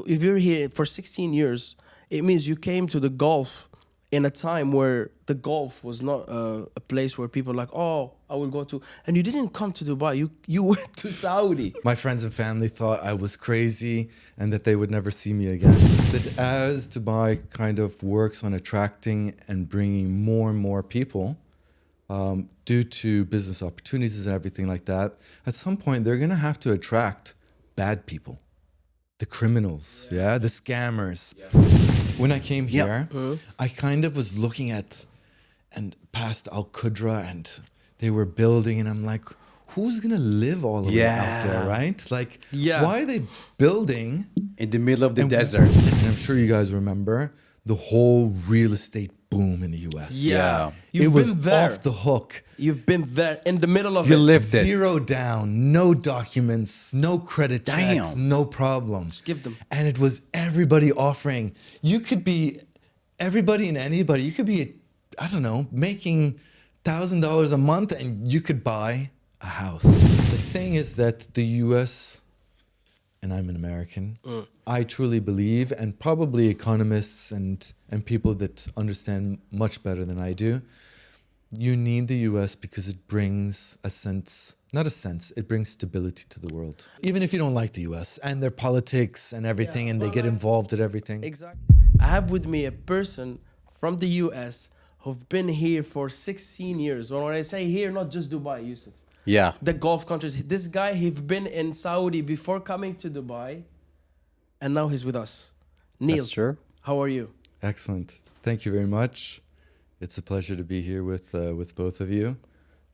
if you're here for 16 years, it means you came to the Gulf in a time where the Gulf was not a place where people like, oh, I will go to. And you didn't come to Dubai. You went to Saudi. My friends and family thought I was crazy and that they would never see me again. That as Dubai kind of works on attracting and bringing more and more people, due to business opportunities and everything like that, at some point they're going to have to attract bad people, the criminals, the scammers. Yeah. When I came here, I kind of was looking at and past Al Qudra, and they were building, and I'm like, who's gonna live all the way out there, right? Like, why are they building in the middle of the desert? And I'm sure you guys remember the whole real estate boom in the US. Yeah. It was off the hook. You've been there in the middle of You it. lived it. Zero down, no documents, no credit checks, no problems. Just give them. And it was everybody offering. You could be everybody and anybody. You could be, I don't know, making $1,000 a month and you could buy a house. The thing is that the US, and I'm an American, I truly believe, and probably economists and people that understand much better than I do, you need the US because it brings a sense, not a sense, it brings stability to the world. Even if you don't like the US and their politics and everything, and they get involved at everything. Exactly. I have with me a person from the US who've been here for 16 years. When I say here, not just Dubai, Yusuf. Yeah. The Gulf countries. This guy, he's been in Saudi before coming to Dubai, and now he's with us. NILS, true. How are you? Excellent. Thank you very much. It's a pleasure to be here with both of you,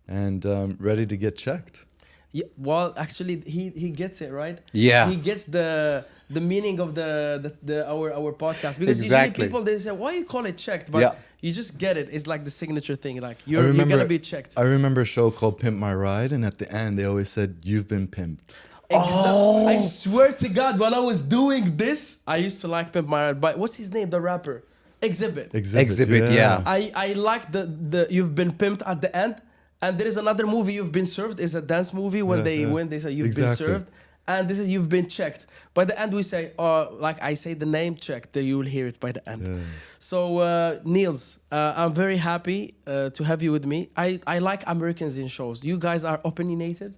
and ready to get checked. Yeah, well, actually, he gets it, right? Yeah. He gets the meaning of our podcast, because Exactly. usually people, they say, why you call it checked? But you just get it. It's like the signature thing. Like you're gonna be checked. I remember a show called Pimp My Ride, and at the end they always said, "You've been pimped." Oh! I swear to God, when I was doing this, I used to like Pimp My Ride. But what's his name? The rapper, Exhibit. Exhibit, yeah. I like the you've been pimped at the end. And there is another movie, You've Been Served, is a dance movie when they say you've been served. And this is you've been checked. By the end we say, like I say the name checked, then you will hear it by the end. Yeah. So NILS, I'm very happy to have you with me. I like Americans in shows. You guys are opinionated.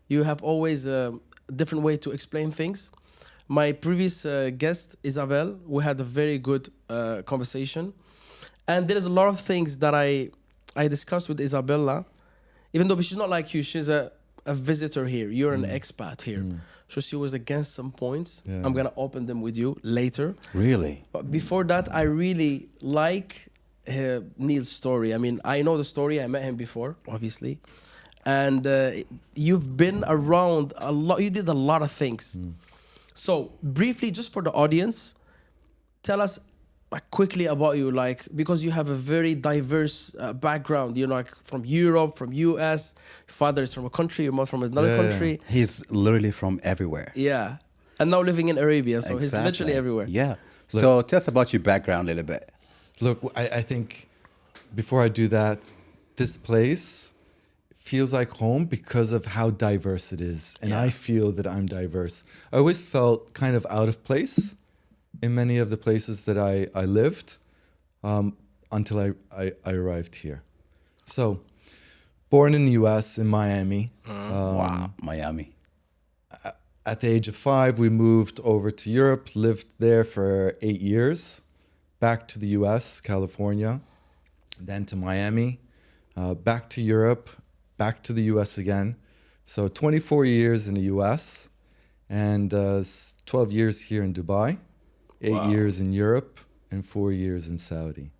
You have always a different way to explain things. My previous guest, Isabel, we had a very good conversation. And there is a lot of things that I discussed with Isabella. Even though she's not like you, she's a visitor here. You're an expat here. So she was against some points. Yeah. I'm going to open them with you later. Really? But before that, I really like Neil's story. I mean, I know the story. I met him before, obviously. And you've been around a lot. You did a lot of things. So briefly, just for the audience, tell us quickly about you, like, because you have a very diverse background, you know, like from Europe, from US, your father is from a country, your mother from another country. He's literally from everywhere. Yeah. And now living in Arabia, so he's literally everywhere. Yeah. Look, so tell us about your background a little bit. Look, I think before I do that, this place feels like home because of how diverse it is. And I feel that I'm diverse. I always felt kind of out of place in many of the places that I lived until I arrived here. So, born in the US, in Miami. Wow, Miami. At the age of 5, we moved over to Europe, lived there for 8 years, back to the US, California, then to Miami, back to Europe, back to the US again. So 24 years in the US and 12 years here in Dubai. 8 years in Europe and 4 years in Saudi.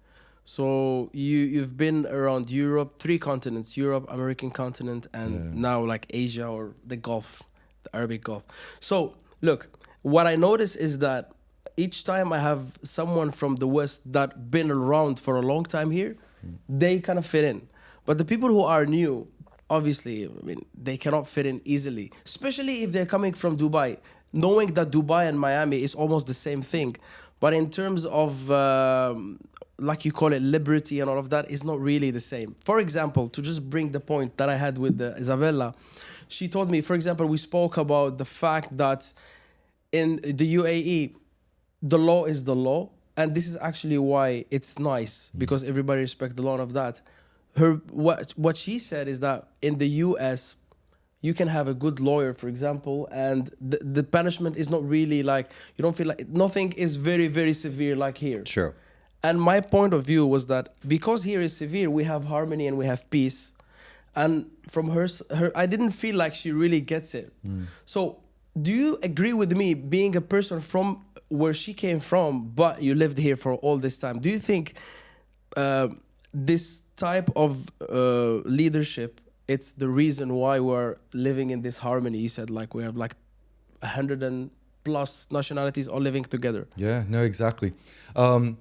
So you've been around Europe, 3 continents, Europe, American continent, and now like Asia or the Gulf, the Arabic Gulf. So look, what I notice is that each time I have someone from the West that been around for a long time here, they kind of fit in. But the people who are new, obviously, I mean, they cannot fit in easily, especially if they're coming from Dubai. Knowing that Dubai and Miami is almost the same thing, but in terms of, like you call it, liberty and all of that, is not really the same. For example, to just bring the point that I had with Isabella, she told me, for example, we spoke about the fact that in the UAE, the law is the law, and this is actually why it's nice because everybody respects the law of that. What she said is that in the US, you can have a good lawyer, for example, and the punishment is not really like, you don't feel like, nothing is very, very severe like here. Sure. And my point of view was that because here is severe, we have harmony and we have peace. And from her I didn't feel like she really gets it. So do you agree with me, being a person from where she came from, but you lived here for all this time? Do you think this type of leadership, it's the reason why we're living in this harmony? You said like we have like 100 and plus nationalities all living together. Yeah, no, exactly. And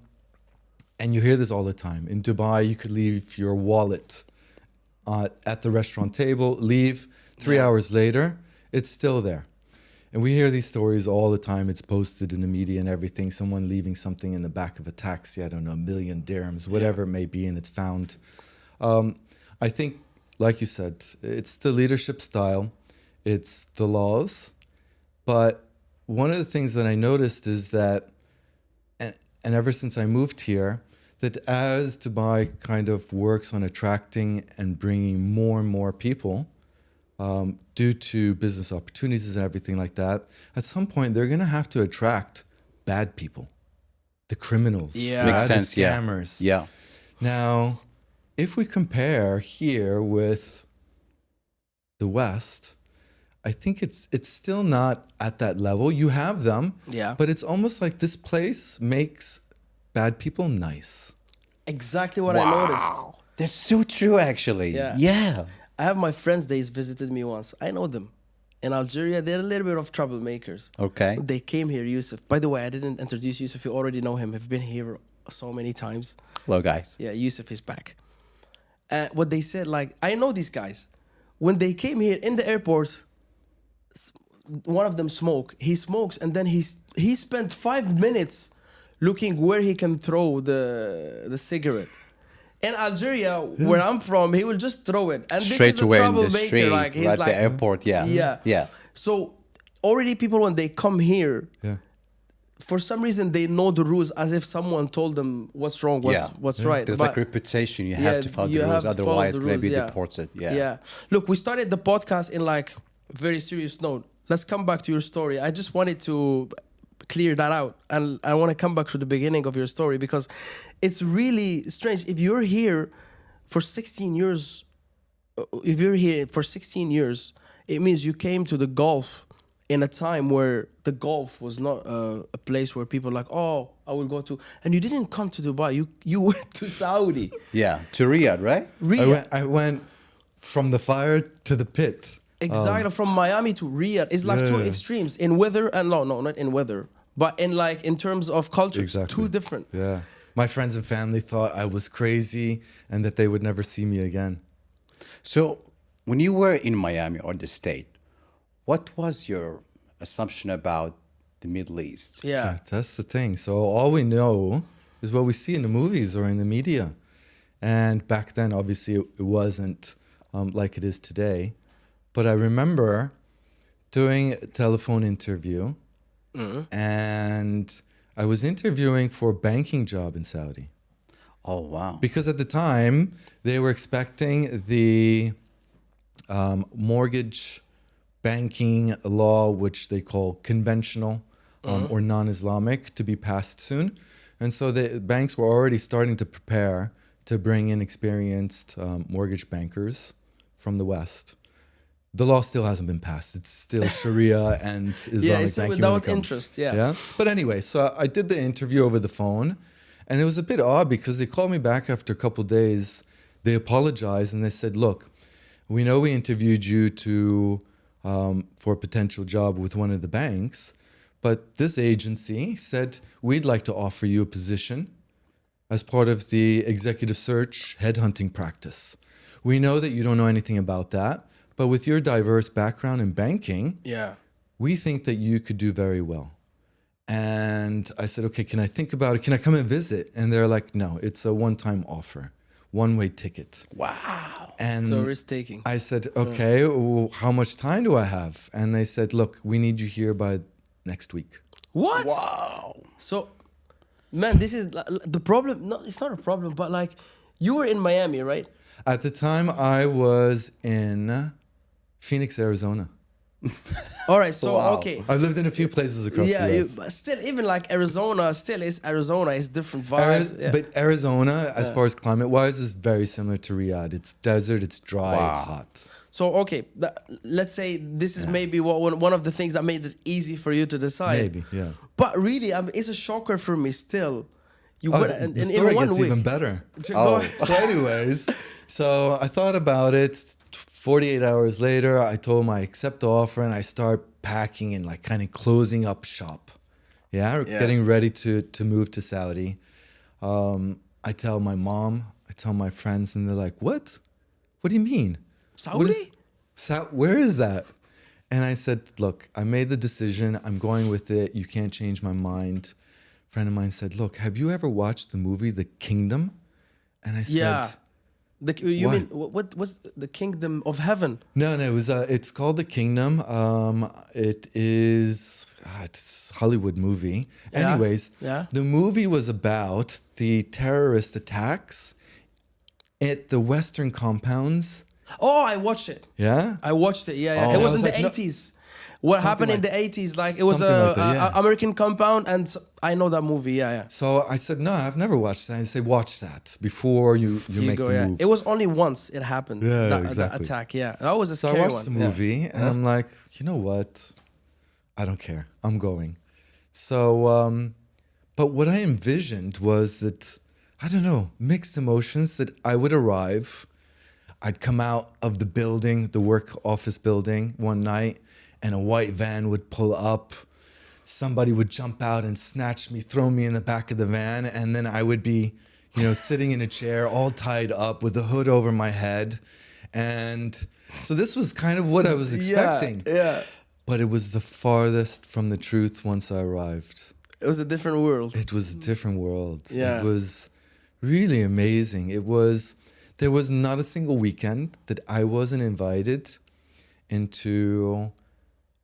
you hear this all the time. In Dubai, you could leave your wallet at the restaurant table, leave 3 hours later, it's still there. And we hear these stories all the time. It's posted in the media and everything. Someone leaving something in the back of a taxi, I don't know, 1 million dirhams, whatever it may be, and it's found. I think, like you said, it's the leadership style, it's the laws. But one of the things that I noticed is that, and ever since I moved here, that as Dubai kind of works on attracting and bringing more and more people, due to business opportunities and everything like that, at some point they're going to have to attract bad people, the criminals, Makes sense, the scammers. Yeah. Now, if we compare here with the West, I think it's still not at that level. You have them, but it's almost like this place makes bad people nice. Exactly what I noticed. That's so true, actually. Yeah. I have my friends, they visited me once. I know them. In Algeria, they're a little bit of troublemakers. Okay. They came here, Yusuf. By the way, I didn't introduce Yusuf. You already know him. I've been here so many times. Hello, guys. Yeah, Yusuf is back. What they said, like, I know these guys. When they came here in the airport, one of them smoked. He smokes, and then he spent 5 minutes looking where he can throw the cigarette. In Algeria, where I'm from, he will just throw it. And Straight this is a away in the troublemaker. street, Like, he's like like, the airport, Yeah. So already people, when they come here, for some reason, they know the rules as if someone told them what's wrong, what's right. There's But like reputation. You have to follow the rules, otherwise it's going to be deported. Yeah. Look, we started the podcast in like a very serious note. Let's come back to your story. I just wanted to clear that out, and I want to come back to the beginning of your story because it's really strange. If you're here for 16 years, it means you came to the Gulf in a time where the Gulf was not a place where people like, oh, I will go to, and you didn't come to Dubai. You went to Saudi. Yeah, to Riyadh, right? Riyadh. I went from the fire to the pit. Exactly, from Miami to Riyadh. It's like two extremes in weather, and no, not in weather, but in terms of culture, two different. Yeah. My friends and family thought I was crazy and that they would never see me again. So when you were in Miami or the state, what was your assumption about the Middle East? Yeah. That's the thing. So all we know is what we see in the movies or in the media. And back then, obviously, it wasn't like it is today. But I remember doing a telephone interview, and I was interviewing for a banking job in Saudi. Oh, wow. Because at the time, they were expecting the mortgage banking law, which they call conventional or non-Islamic, to be passed soon. And so the banks were already starting to prepare to bring in experienced mortgage bankers from the West. The law still hasn't been passed. It's still Sharia and Islamic banking. Without interest, yeah. But anyway, so I did the interview over the phone, and it was a bit odd because they called me back after a couple of days. They apologized and they said, look, we know we interviewed you for a potential job with one of the banks, but this agency said we'd like to offer you a position as part of the executive search headhunting practice. We know that you don't know anything about that, but with your diverse background in banking, we think that you could do very well. And I said, okay, can I think about it? Can I come and visit? And they're like, no, it's a one-time offer, one-way ticket. Wow. And so risk-taking. I said, okay, well, how much time do I have? And they said, look, we need you here by next week. What? Wow. So, man, this is the problem. No, it's not a problem, but like, you were in Miami, right? At the time, I was in Phoenix, Arizona. All right, so Wow. okay. I've lived in a few places across the US. But still, even like Arizona, is different vibes. But Arizona, as far as climate-wise, is very similar to Riyadh. It's desert, it's dry, it's Wow. hot. So okay, let's say this is maybe one of the things that made it easy for you to decide. Maybe, yeah. But really, I mean, it's a shocker for me still. You Oh, went the in story 1 gets week. even better. To go- So anyways, so I thought about it. 48 hours later, I told my accept offer and I start packing and like kind of closing up shop. Yeah. Getting ready to move to Saudi. I tell my mom, I tell my friends, and they're like, what? What do you mean? Saudi? Where is that? And I said, look, I made the decision. I'm going with it. You can't change my mind. A friend of mine said, look, have you ever watched the movie The Kingdom? And I Yeah. said, You What? mean what was the kingdom of heaven? no, it was. It's called The Kingdom. It's a Hollywood movie. Yeah, Anyways, yeah. the movie was about the terrorist attacks at the Western compounds. Oh, I watched it. Yeah. I watched it. Yeah, yeah. Oh. It I was was in the like, no- 80s. What Something happened in like- the 80s? Like it was something like that, yeah. American compound, and I know that movie. Yeah, yeah. So I said, no, I've never watched that. I said, watch that before you make the yeah. move. It was only once it happened. Yeah, that exactly. attack. Yeah, that was a So I scary watched one. the yeah. movie and I'm like, you know what? I don't care. I'm going. So, but what I envisioned was that, I don't know, mixed emotions that I would arrive. I'd come out of the building, the work office building one night, and a white van would pull up. Somebody would jump out and snatch me, throw me in the back of the van, and then I would be, sitting in a chair, all tied up with a hood over my head. And so this was kind of what I was expecting. Yeah. But it was the farthest from the truth once I arrived. It was a different world. It was a different world. Yeah. It was really amazing. There was not a single weekend that I wasn't invited into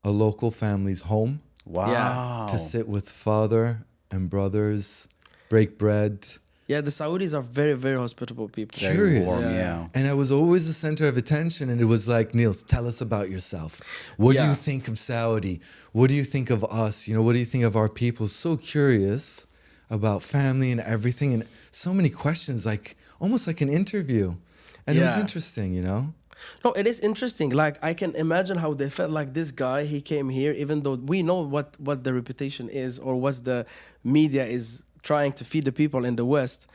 a local family's home Wow. to sit with father and brothers, break bread. Yeah, the Saudis are very, very hospitable people. Very Curious. warm, Yeah. yeah. And I was always the center of attention. And it was like, Niels, tell us about yourself. What do Yeah. you think of Saudi? What do you think of us? What do you think of our people? So curious about family and everything. And so many questions, like almost like an interview. And it was Yeah. interesting, No, it is interesting. Like I can imagine how they felt. Like this guy, he came here, even though we know what the reputation is or what the media is trying to feed the people in the West.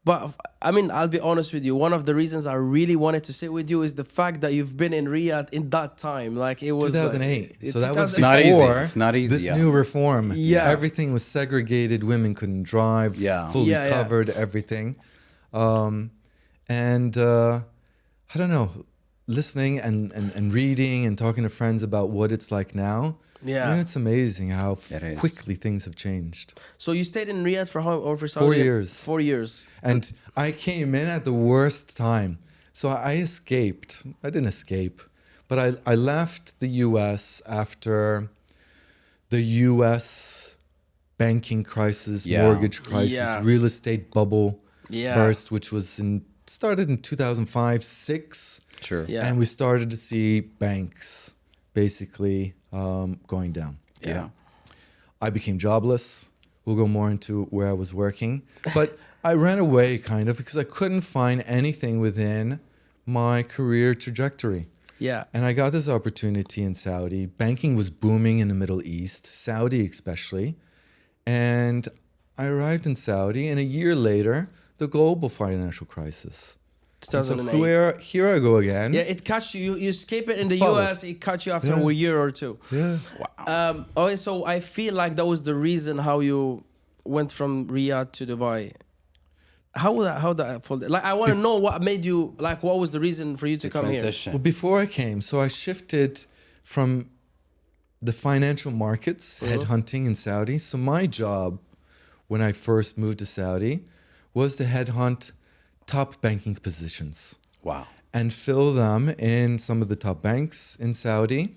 But I mean, I'll be honest with you. One of the reasons I really wanted to sit with you is the fact that you've been in Riyadh in that time. Like it was 2008. Like, So that was 2008. not easy. before It's not easy, this yeah. new reform. Yeah. Everything was segregated. Women couldn't drive. Yeah. Fully Yeah, yeah. covered, everything. I don't know, listening and reading and talking to friends about what it's like now. Yeah. It's amazing how It is. quickly things have changed. So you stayed in Riyadh for how or for Saudi? 4 years. 4 years. And I came in at the worst time. So I escaped. I didn't escape, but I left the US after the US banking crisis, Yeah. mortgage crisis, Yeah. real estate bubble Yeah. burst, which was started in 2005, 6. Sure. Yeah. And we started to see banks basically going down. Yeah. I became jobless. We'll go more into where I was working. But I ran away kind of because I couldn't find anything within my career trajectory. Yeah. And I got this opportunity in Saudi. Banking was booming in the Middle East, Saudi especially. And I arrived in Saudi, and a year later, the global financial crisis. And so 2008. here I go again. Yeah, it cuts you. You escape it in the Follow. US. It cuts you after Yeah. a year or two. Yeah. Okay, so I feel like that was the reason how you went from Riyadh to Dubai. How that unfolded? Like, I want to know what made you, like, what was the reason for you to come Transition. Well, before I came, so I shifted from the financial markets, headhunting in Saudi. So my job when I first moved to Saudi was to headhunt top banking positions Wow. and fill them in some of the top banks in Saudi.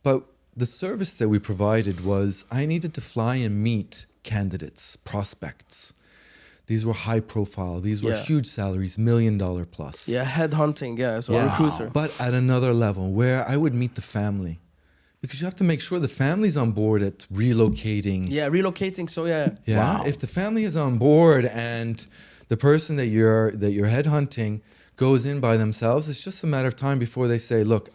But the service that we provided was I needed to fly and meet candidates, prospects. These were high profile. These were huge salaries, $1 million plus. Yeah, headhunting. Yeah, so a recruiter. But at another level where I would meet the family. Because you have to make sure the family's on board at relocating. Yeah, relocating. So yeah. Yeah. If the family is on board and the person that you're headhunting goes in by themselves, it's just a matter of time before they say, "Look,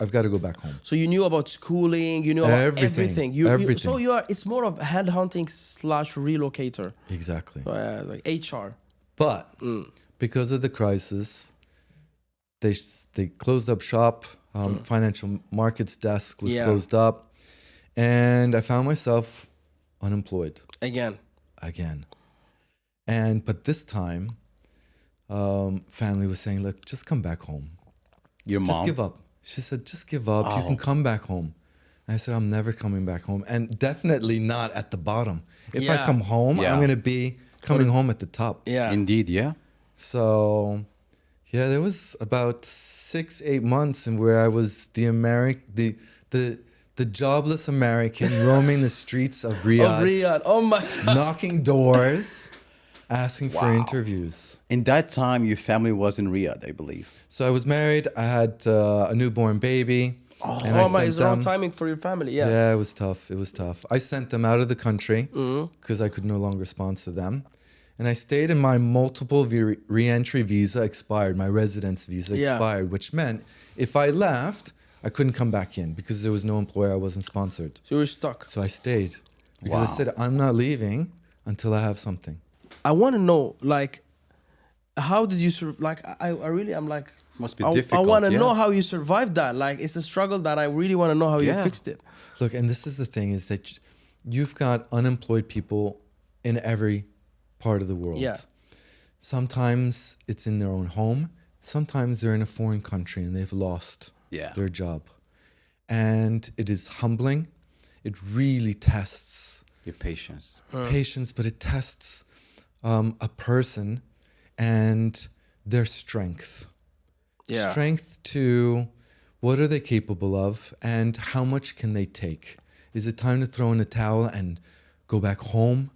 I've got to go back home." So you knew about schooling, you knew about everything. Everything. So it's more of headhunting / relocator. Exactly. Like HR. But because of the crisis, they closed up shop. Financial markets desk was closed up, and I found myself unemployed Again. But this time, family was saying, "Look, just come back home. Your mom? Just give up." She said, "Just give up. You can come back home." And I said, "I'm never coming back home, and definitely not at the bottom. If I come home, I'm going to be coming home at the top." Yeah. Indeed, yeah. So, yeah, there was about 6-8 months in where I was the jobless American roaming the streets of Riyadh. Oh my God. Knocking doors, asking for interviews. In that time, your family was in Riyadh, I believe. So I was married. I had a newborn baby. And it's wrong timing for your family. Yeah. Yeah, it was tough. I sent them out of the country because I could no longer sponsor them. And I stayed in my multiple re-entry visa expired. My residence visa expired, which meant if I left, I couldn't come back in because there was no employer. I wasn't sponsored. So you were stuck. So I stayed because I said, I'm not leaving until I have something. I want to know, like, how did you like? I'm like, must be difficult. I want to know how you survived that. Like, it's a struggle that I really want to know how you fixed it. Look, and this is the thing: is that you've got unemployed people in every part of the world. Yeah. Sometimes it's in their own home. Sometimes they're in a foreign country and they've lost their job. And it is humbling. It really tests your patience. But it tests a person and their strength. Yeah. Strength to what are they capable of and how much can they take? Is it time to throw in the towel and go back home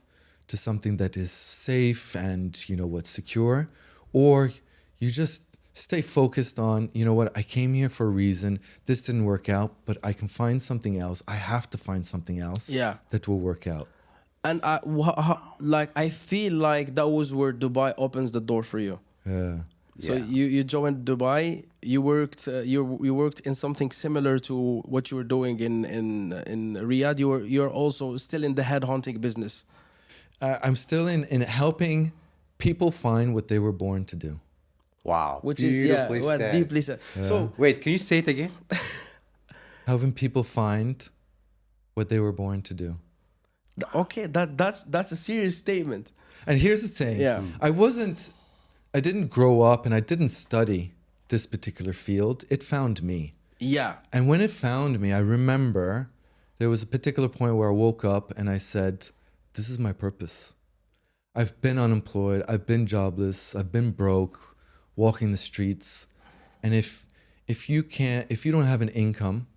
to something that is safe and, secure? Or you just stay focused on, I came here for a reason. This didn't work out, but I can find something else. I have to find something else that will work out. And I feel like that was where Dubai opens the door for you. Yeah. So you joined Dubai. You worked in something similar to what you were doing in Riyadh. You're also still in the headhunting business. I'm still in helping people find what they were born to do. Wow. Which beautifully is said. Deeply said. Yeah. So wait, can you say it again? Helping people find what they were born to do. Okay, that's a serious statement. And here's the thing. I didn't grow up and I didn't study this particular field. It found me. Yeah. And when it found me, I remember there was a particular point where I woke up and I said, this is my purpose. I've been unemployed. I've been jobless. I've been broke, walking the streets. And if you don't have an income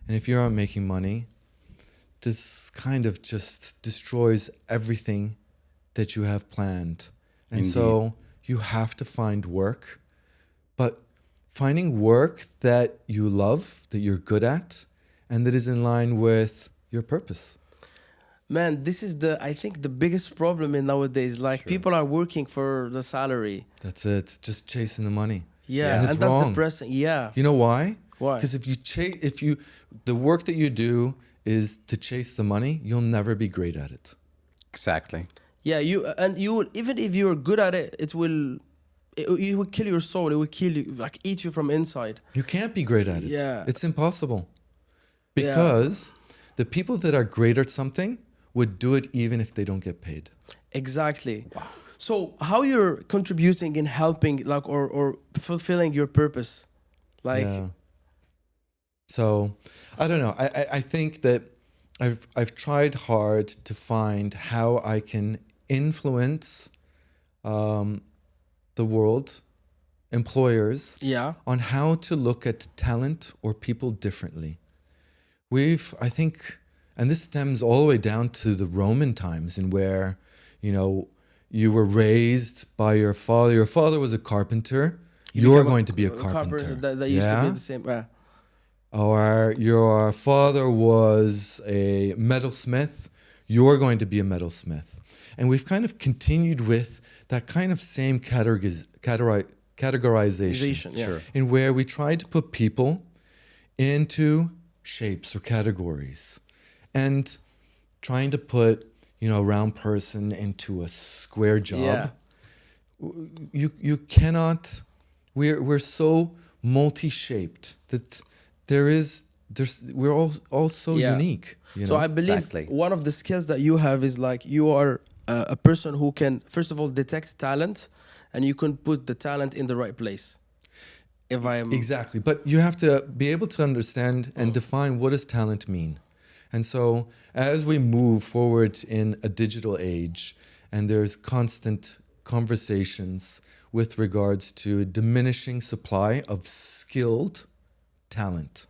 and if you aren't making money, this kind of just destroys everything that you have planned. And Indeed. So you have to find work, but finding work that you love, that you're good at, and that is in line with your purpose. Man, this is I think the biggest problem in nowadays. Like people are working for the salary. That's it. Just chasing the money. Yeah, and it's that's wrong. depressing. Yeah. You know why? Why? Because the work that you do is to chase the money, you'll never be great at it. Exactly. Yeah, you will, even if you're good at it, it will kill your soul. It will kill you, like eat you from inside. You can't be great at it. Yeah. It's impossible. Because the people that are great at something would do it even if they don't get paid. Exactly. Wow. So how you're contributing in helping, like, or fulfilling your purpose, like. Yeah. So I don't know. I think that I've tried hard to find how I can influence the world, employers, on how to look at talent or people differently. I think, and this stems all the way down to the Roman times, in where, you know, you were raised by your father. Your father was a carpenter. You're going to be a carpenter. That used to be the same. Or your father was a metalsmith. You're going to be a metalsmith. And we've kind of continued with that kind of same categorization, Sure. in where we try to put people into shapes or categories, and trying to put, you know, a round person into a square job. Yeah. You cannot. We're so multi-shaped that we're all so unique. You know? So I believe one of the skills that you have is like you are a person who can, first of all, detect talent, and you can put the talent in the right place. If I am exactly, but you have to be able to understand and define what does talent mean. And so as we move forward in a digital age, and there's constant conversations with regards to a diminishing supply of skilled talent.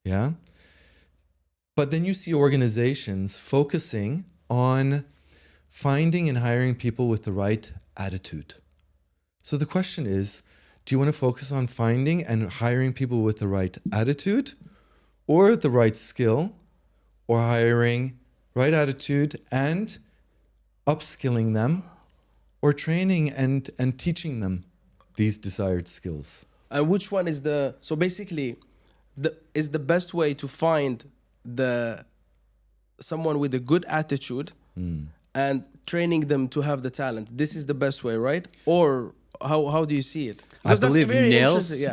Yeah. But then you see organizations focusing on finding and hiring people with the right attitude. So the question is, do you want to focus on finding and hiring people with the right attitude, or the right skill, or hiring right attitude and upskilling them, or training and teaching them these desired skills? And which one is so basically is the best way to find someone with a good attitude and training them to have the talent? This is the best way, right? Or how do you see it? Because I believe NILS,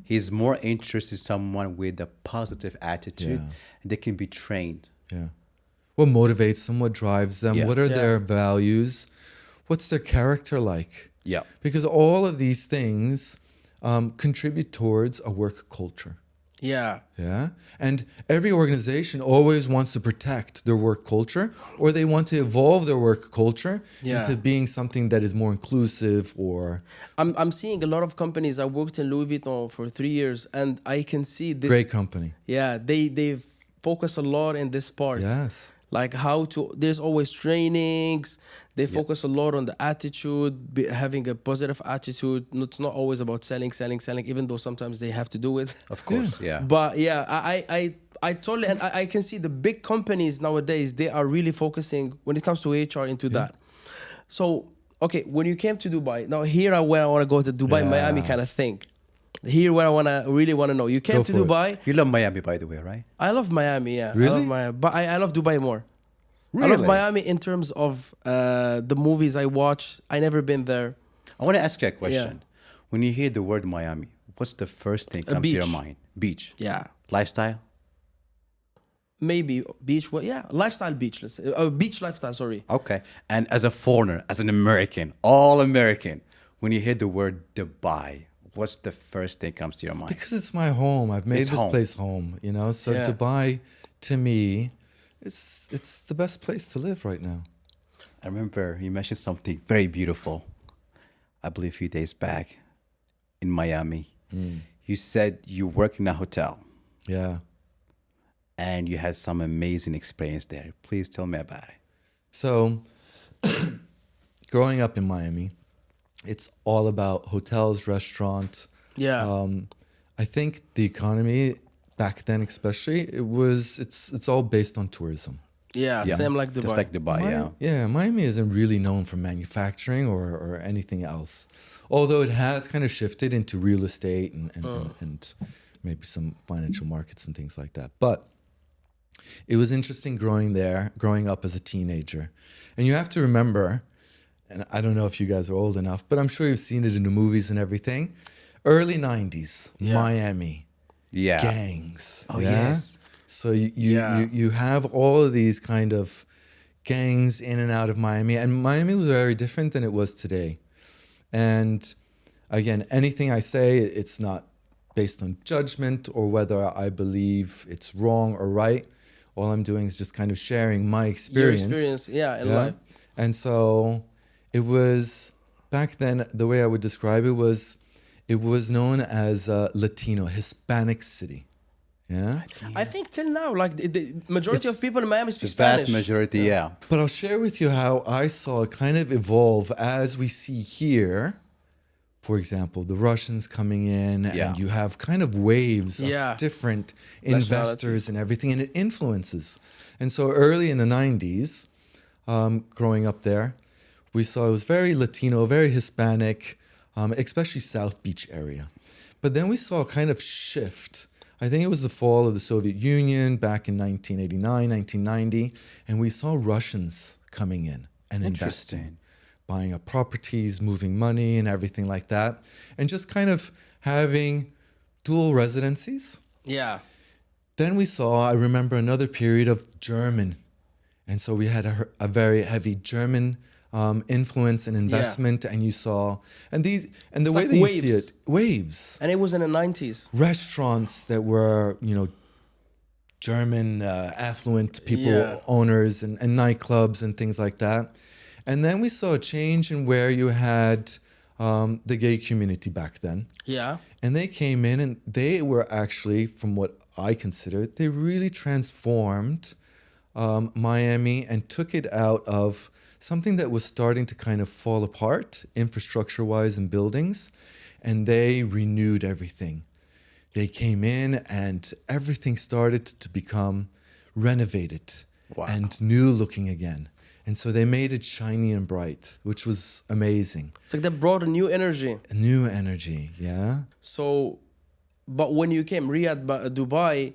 he's more interested in someone with a positive attitude. And they can be trained. Yeah. What motivates them? What drives them? Yeah. What are their values? What's their character like? Yeah. Because all of these things contribute towards a work culture. Yeah. Yeah. And every organization always wants to protect their work culture, or they want to evolve their work culture into being something that is more inclusive. Or I'm seeing a lot of companies. I worked in Louis Vuitton for 3 years, and I can see this great company. Yeah, they focus a lot in this part. Yes. Like there's always trainings. They focus a lot on the attitude, having a positive attitude. It's not always about selling, even though sometimes they have to do it. Of course, yeah. But yeah, I totally, and I can see the big companies nowadays, they are really focusing when it comes to HR into that. So, okay, when you came to Dubai, now here where I want to go to Dubai, Miami kind of thing. Here where I really want to know. You came to Dubai. You love Miami, by the way, right? I love Miami, yeah. Really? I love Miami, but I love Dubai more. Really? I love Miami in terms of the movies I watch. I never been there. I want to ask you a question. When you hear the word Miami, what's the first thing comes to your mind? Beach. Yeah. Lifestyle? Maybe beach. Well, yeah, lifestyle beach. Let's say. Beach lifestyle. Sorry. Okay. And as a foreigner, as an American, all American, when you hear the word Dubai, what's the first thing comes to your mind? Because it's my home. I've made this place home, you know? So Dubai, to me, it's the best place to live right now. I remember you mentioned something very beautiful, I believe a few days back in Miami. You said you work in a hotel. Yeah. And you had some amazing experience there. Please tell me about it. So, growing up in Miami, it's all about hotels, restaurants. Yeah. I think the economy back then, especially, it's all based on tourism. Yeah, same like Dubai. Just like Dubai, Yeah, Miami isn't really known for manufacturing or anything else. Although it has kind of shifted into real estate and maybe some financial markets and things like that. But it was interesting growing up as a teenager. And you have to remember, and I don't know if you guys are old enough, but I'm sure you've seen it in the movies and everything. Early 90s, Miami, gangs. Oh, yes. So you have all of these kind of gangs in and out of Miami. And Miami was very different than it was today. And again, anything I say, it's not based on judgment or whether I believe it's wrong or right. All I'm doing is just kind of sharing my experience. Your experience, in life. And so it was, back then, the way I would describe it was known as a Latino, Hispanic city. Yeah. I think till now, like the majority It's of people in Miami speak The vast Spanish. majority, yeah. But I'll share with you how I saw it kind of evolve as we see here. For example, the Russians coming in, Yeah. and you have kind of waves Yeah. of different Nationalities. investors and everything, and it influences. And so early in the 90s, growing up there, we saw it was very Latino, very Hispanic, especially South Beach area. But then we saw a kind of shift. I think it was the fall of the Soviet Union back in 1989, 1990, and we saw Russians coming in and investing, Interesting. buying up properties, moving money and everything like that, and just kind of having dual residencies. Yeah. Then we saw, I remember, another period of German. And so we had a very heavy German influence and investment, and you saw, and the It's way like that you waves. see it, waves, And it was in the 90s. restaurants that were, German affluent people, Yeah. owners, and nightclubs and things like that. And then we saw a change in where you had the gay community back then. Yeah. And they came in, and they were actually, from what I consider, they really transformed Miami and took it out of something that was starting to kind of fall apart, infrastructure-wise in buildings, and they renewed everything. They came in, and everything started to become renovated and new-looking again. And so they made it shiny and bright, which was amazing. It's like they brought a new energy. A new energy, yeah? So, but when you came Dubai,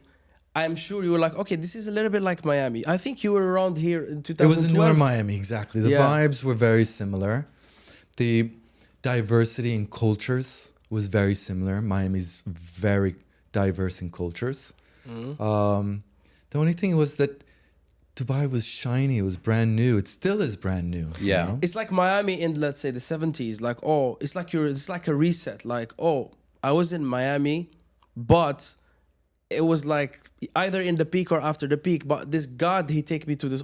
I'm sure you were like, okay, this is a little bit like Miami. I think you were around here in 2012. It was in newer Miami, exactly. The Yeah. vibes were very similar. The diversity in cultures was very similar. Miami's very diverse in cultures. The only thing was that Dubai was shiny. It was brand new. It still is brand new. Yeah. It's like Miami in, let's say, the 70s. Like, oh, it's like a reset. Like, oh, I was in Miami, but it was like either in the peak or after the peak. But this God, he take me to this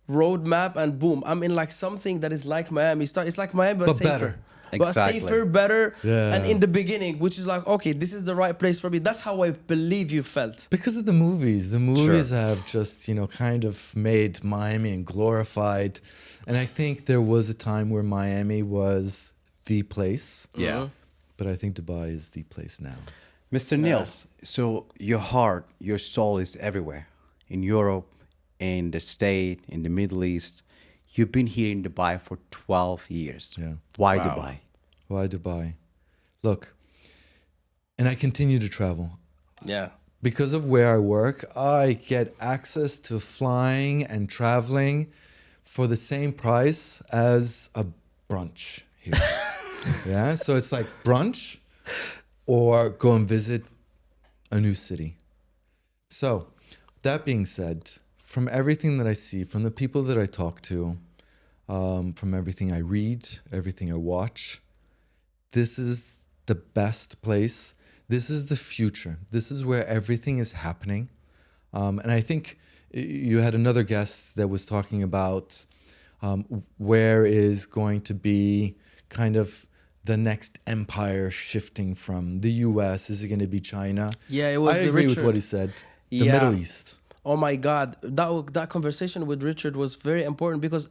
roadmap, and boom, I'm in like something that is like Miami. It's like Miami, but safer. better. But Exactly. safer, better, Yeah. and in the beginning, which is like, okay, this is the right place for me. That's how I believe you felt. Because of the movies. The movies have just, kind of made Miami and glorified. And I think there was a time where Miami was the place. Yeah. But I think Dubai is the place now. Mr. NILS, so your heart, your soul is everywhere. In Europe, in the States, in the Middle East. You've been here in Dubai for 12 years. Yeah. Why Wow. Dubai? Why Dubai? Look, and I continue to travel. Yeah. Because of where I work, I get access to flying and traveling for the same price as a brunch here. Yeah, so it's like brunch or go and visit a new city. So, that being said, from everything that I see, from the people that I talk to, from everything I read, everything I watch, this is the best place. This is the future. This is where everything is happening. And I think you had another guest that was talking about where is going to be kind of the next empire shifting from the US. Is it going to be China? Yeah, it was I agree with Richard. what he said. The Yeah. Middle East. Oh my God, that conversation with Richard was very important because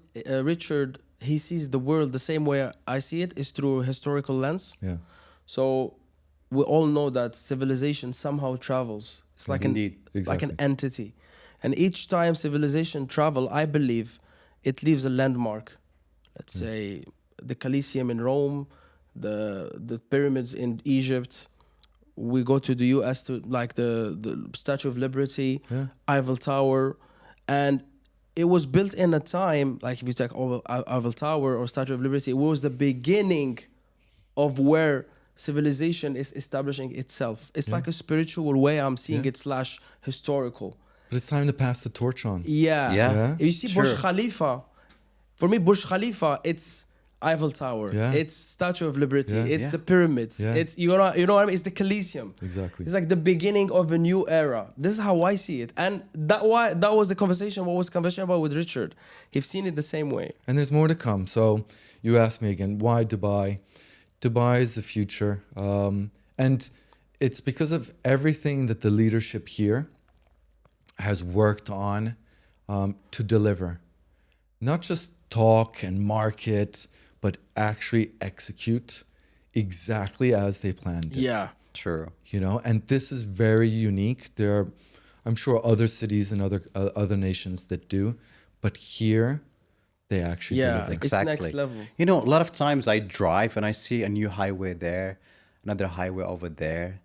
Richard, he sees the world the same way I see it, is through a historical lens. Yeah. So we all know that civilization somehow travels. It's like Indeed. like Exactly. an entity, and each time civilization travel, I believe it leaves a landmark. Let's say the Colosseum in Rome, the pyramids in Egypt. We go to the US to like the Statue of Liberty, Yeah. Eiffel Tower, and it was built in a time, like if you take Eiffel Tower or Statue of Liberty, it was the beginning of where civilization is establishing itself. It's like a spiritual way I'm seeing Yeah. it / historical. But it's time to pass the torch on. Yeah. Yeah. You see Burj Khalifa. For me, Burj Khalifa, it's Eiffel Tower. Yeah. It's Statue of Liberty. Yeah. It's Yeah. the pyramids. Yeah. It's you know what I mean? It's the Colosseum. Exactly. It's like the beginning of a new era. This is how I see it. And that was the conversation. What was the conversation about with Richard? He's seen it the same way. And there's more to come. So you asked me again, why Dubai? Dubai is the future. And it's because of everything that the leadership here has worked on to deliver. Not just talk and market, but actually execute exactly as they planned it. Yeah. True. You know, and this is very unique. There are, I'm sure, other cities and other nations that do, but here they actually deliver. It's Exactly. next level. You know, a lot of times I drive and I see a new highway there, another highway over there,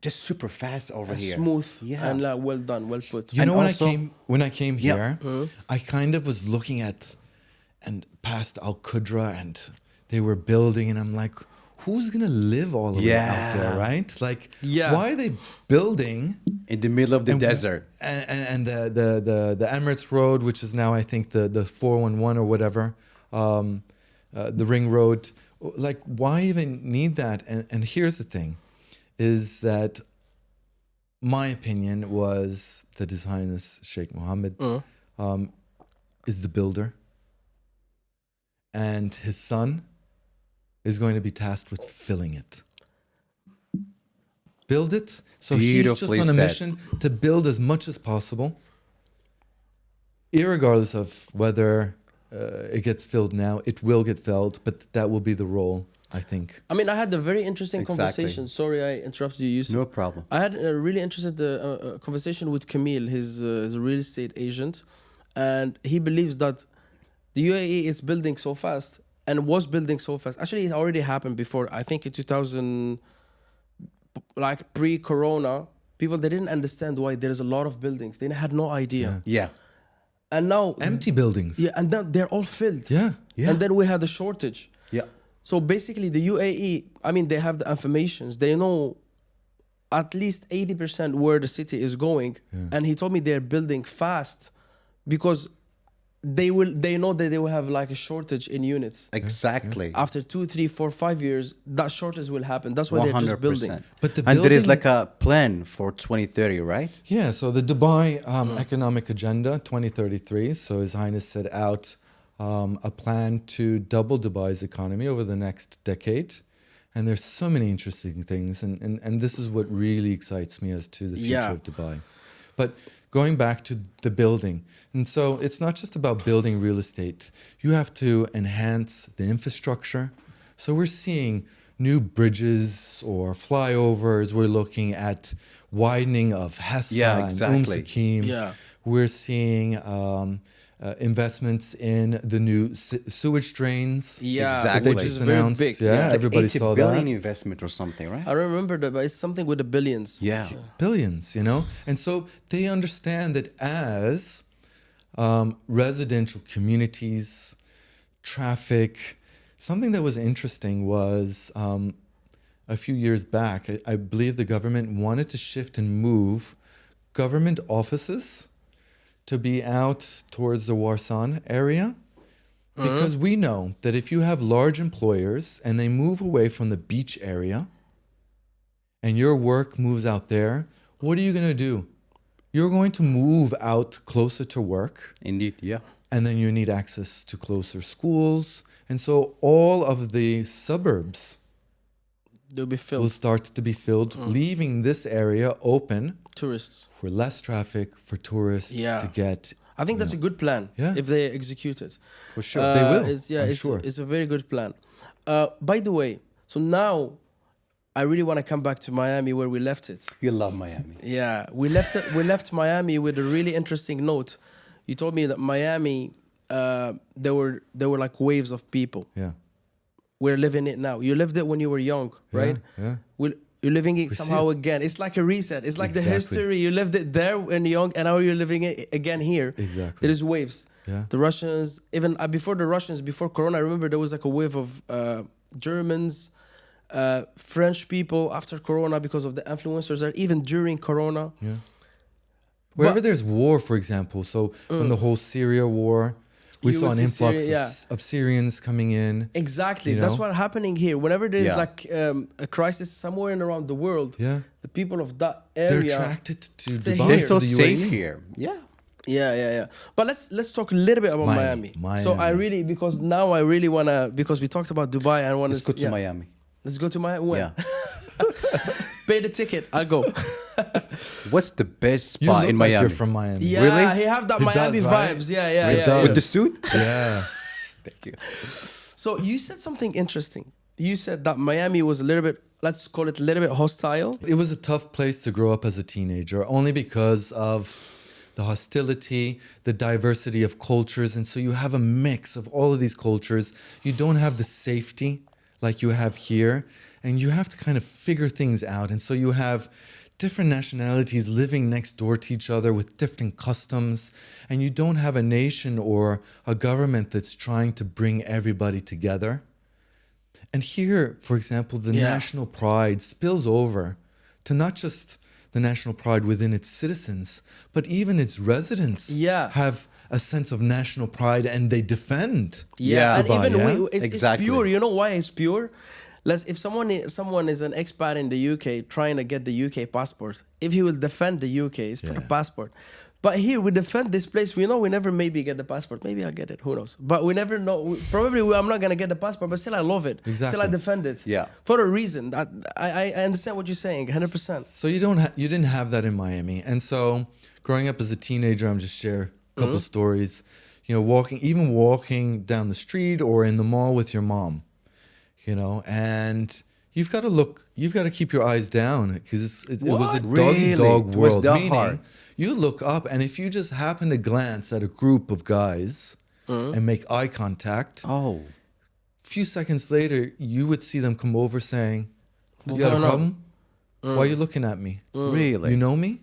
just super fast over here. Smooth. Yeah. And well done, well put. You And know, also- when I came Yeah. here, I kind of was looking at and past Al Qudra, and they were building, and I'm like, who's gonna live all the way out there, Yeah. right? Like, Yeah. why are they building In the middle of the desert. and the Emirates Road, which is now I think the 411 or whatever, the Ring Road. Like, why even need that? And here's the thing, is that my opinion was that His Highness Sheikh Mohammed is the builder, and his son is going to be tasked with filling it. Build it. So he's just Beautifully on a said. mission to build as much as possible, irregardless of whether it gets filled now. It will get filled, but that will be the role, I think. I mean, I had a very interesting Exactly. conversation. Sorry, I interrupted you, Yusuf. No problem. I had a really interesting conversation with Camille, his a real estate agent, and he believes that the UAE is building so fast and was building so fast. Actually, it already happened before. I think in 2000, like pre-corona, people, they didn't understand why there's a lot of buildings. They had no idea. Yeah. And now, Empty buildings. yeah, and now they're all filled. Yeah. Yeah. And then we had a shortage. Yeah. So basically, the UAE, I mean, they have the informations. They know at least 80% where the city is going. And he told me they're building fast because they know that they will have like a shortage in units. Exactly. After 2, 3, 4, 5 years, that shortage will happen. That's why they're just building. But the and there is building- like a plan for 2030, right? Yeah, so the Dubai Economic Agenda 2033, so His Highness set out a plan to double Dubai's economy over the next decade. And there's so many interesting things, and this is what really excites me as to the future Yeah. of Dubai. But going back to the building, and so it's not just about building real estate. You have to enhance the infrastructure. So we're seeing new bridges or flyovers. We're looking at widening of Hassa Yeah, exactly. and Sakim. Yeah. We're seeing investments in the new sewage drains. Yeah, Exactly. They which just is very announced. big. Yeah, Like everybody 80 saw billion that. investment or something, right? I remember that, but it's something with the billions. Yeah. Billions, you know? And so they understand that as residential communities, traffic, something that was interesting was a few years back, I believe the government wanted to shift and move government offices to be out towards the Warsan area. Because we know that if you have large employers and they move away from the beach area and your work moves out there, what are you going to do? You're going to move out closer to work, Indeed, yeah. and then you need access to closer schools. And so all of the suburbs They'll be will filled. start to be filled, leaving this area open Tourists. for less traffic, for tourists Yeah. to get. I think that's a good plan Yeah. if they execute it. For sure. They will, I'm It's, sure. it's a very good plan. By the way, so now I really want to come back to Miami where we left it. You love Miami. Yeah, we left it. We left Miami with a really interesting note. You told me that Miami, there were like waves of people. Yeah. We're living it now. You lived it when you were young, right? Yeah. You're living it see somehow it. again. It's like a reset. It's like the Exactly. history. You lived it there when young, and now you're living it again here. Exactly. There is waves. Yeah. The Russians, even before the Russians, before Corona, I remember there was like a wave of Germans, French people after Corona because of the influencers there, even during Corona. Yeah. Wherever there's war, for example, so when the whole Syria war, we You saw will an see influx Syria, of Syrians coming in. Exactly. You That's know? what's happening here. Whenever there's Yeah. like a crisis somewhere in around the world, Yeah. the people of that They're area. attracted to to Dubai, here. They feel to the safe UAE. here. Yeah. Yeah. But let's talk a little bit about Miami. Miami. So I really, because now I really wanna, because we talked about Dubai, I wanna. Let's go to Miami. Let's go to Miami. When? Yeah. Pay the ticket. I'll go. What's the best You spot look in like Miami? you're from Miami. Yeah, Really? he have that It Miami does, right? vibes. Yeah, It yeah. does. With the suit? Yeah. Thank you. So you said something interesting. You said that Miami was a little bit, let's call it a little bit hostile. It was a tough place to grow up as a teenager, only because of the hostility, the diversity of cultures. And so you have a mix of all of these cultures. You don't have the safety like you have here, and you have to kind of figure things out. And so you have different nationalities living next door to each other with different customs, and you don't have a nation or a government that's trying to bring everybody together. And here, for example, the national pride spills over to not just the national pride within its citizens, but even its residents have a sense of national pride, and they defend. Yeah. And Dubai, even yeah? it's Exactly. pure. You know why it's pure? If someone is an expat in the UK trying to get the UK passport, if he will defend the UK, it's for the passport. But here we defend this place. We know we never maybe get the passport. Maybe I'll get it. Who knows? But we never know. I'm not gonna get the passport, but still I love it. Exactly. Still I defend it. Yeah. For a reason. That I understand what you're saying. 100%. So you didn't have that in Miami. And so growing up as a teenager, I'm just share a couple stories. You know, walking down the street or in the mall with your mom. You know, and you've got to keep your eyes down, because it was a Really? dog It was world. that Meaning, hard? you look up, and if you just happen to glance at a group of guys and make eye contact, Oh. few seconds later, you would see them come over saying, "You What's got a going on?" problem? Why are you looking at me? Really? You know me?"